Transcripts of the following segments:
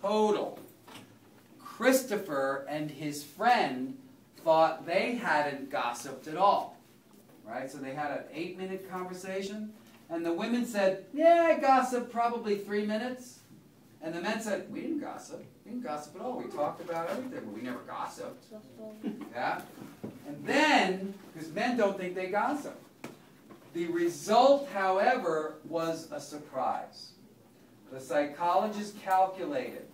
total. Christopher and his friend thought they hadn't gossiped at all. Right? So they had an 8-minute conversation, and the women said, yeah, I gossiped probably 3 minutes. And the men said, we didn't gossip. We didn't gossip at all. We talked about everything, but we never gossiped. Yeah? And then, because men don't think they gossip. The result, however, was a surprise. The psychologists calculated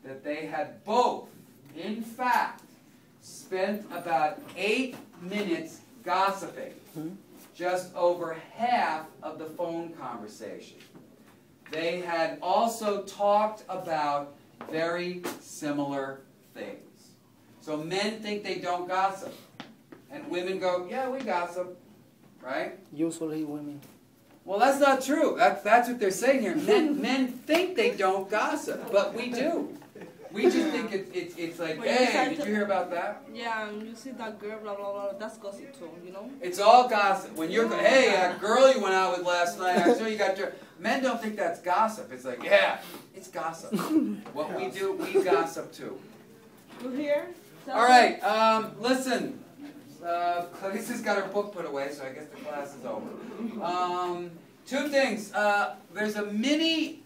that they had both, in fact, spent about 8 minutes gossiping, just over half of the phone conversation. They had also talked about very similar things. So men think they don't gossip. And women go, yeah, we gossip. Right? Usually women. Well, that's not true. That's what they're saying here. Men think they don't gossip, but we do. We just think it's like, hey, did you hear about that? Yeah, you see that girl, blah, blah, blah, that's gossip too, you know? It's all gossip. When you're, hey, that girl you went out with last night, I saw you got your... Men don't think that's gossip. It's like, yeah, it's gossip. What we do, we gossip too. You hear? All right, listen. Clarice's got her book put away, so I guess the class is over. 2 things. There's a mini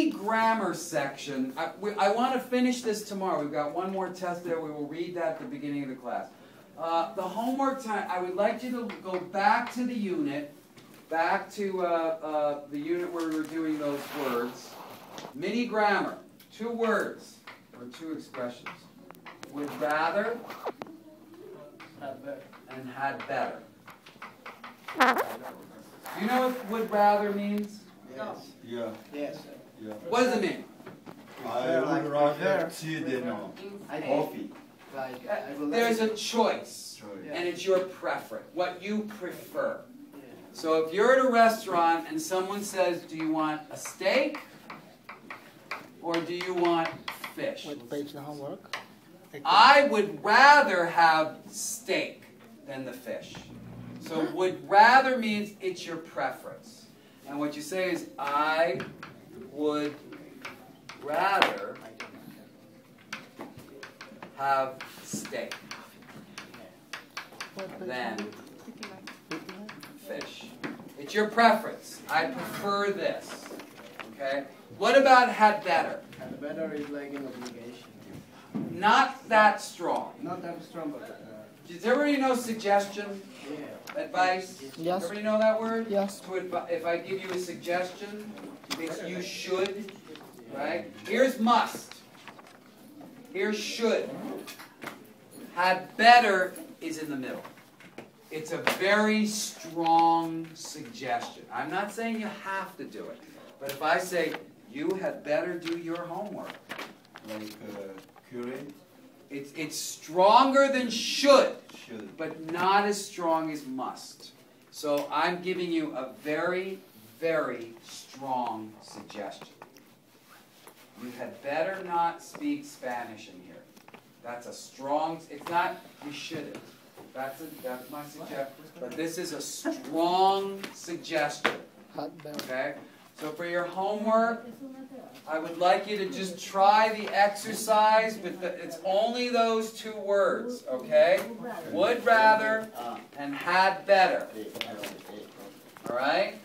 grammar section. I want to finish this tomorrow. We've got one more test there. We will read that at the beginning of the class. The homework time, I would like you to go back to the unit, back to the unit where we were doing those words. Mini grammar, 2 words, or 2 expressions. Would rather and had better. Do you know what would rather means? Yes. Yeah. Yes. Yeah. What does it mean? I would rather tea than coffee. There's a choice, and it's your preference, what you prefer. So if you're at a restaurant and someone says, do you want a steak or do you want fish? What page the homework? I would rather have steak than the fish. So would rather means it's your preference. And what you say is, I would rather have steak than fish. It's your preference. I prefer this. Okay? What about had better? Had better is like an obligation. Not that strong. Not that strong, but... Does everybody know suggestion? Yeah. Advice? Yes. Everybody know that word? Yes. If I give you a suggestion, it's you should, right? Here's must. Here's should. Had better is in the middle. It's a very strong suggestion. I'm not saying you have to do it. But if I say, you had better do your homework. Like curate? It's stronger than should, Should. but not as strong as must. So I'm giving you a very, very strong suggestion. You had better not speak Spanish in here. That's a strong, it's not, you shouldn't. That's my suggestion. But this is a strong suggestion. Okay? So for your homework, I would like you to just try the exercise, but it's only those 2 words, okay? Would rather and had better. All right?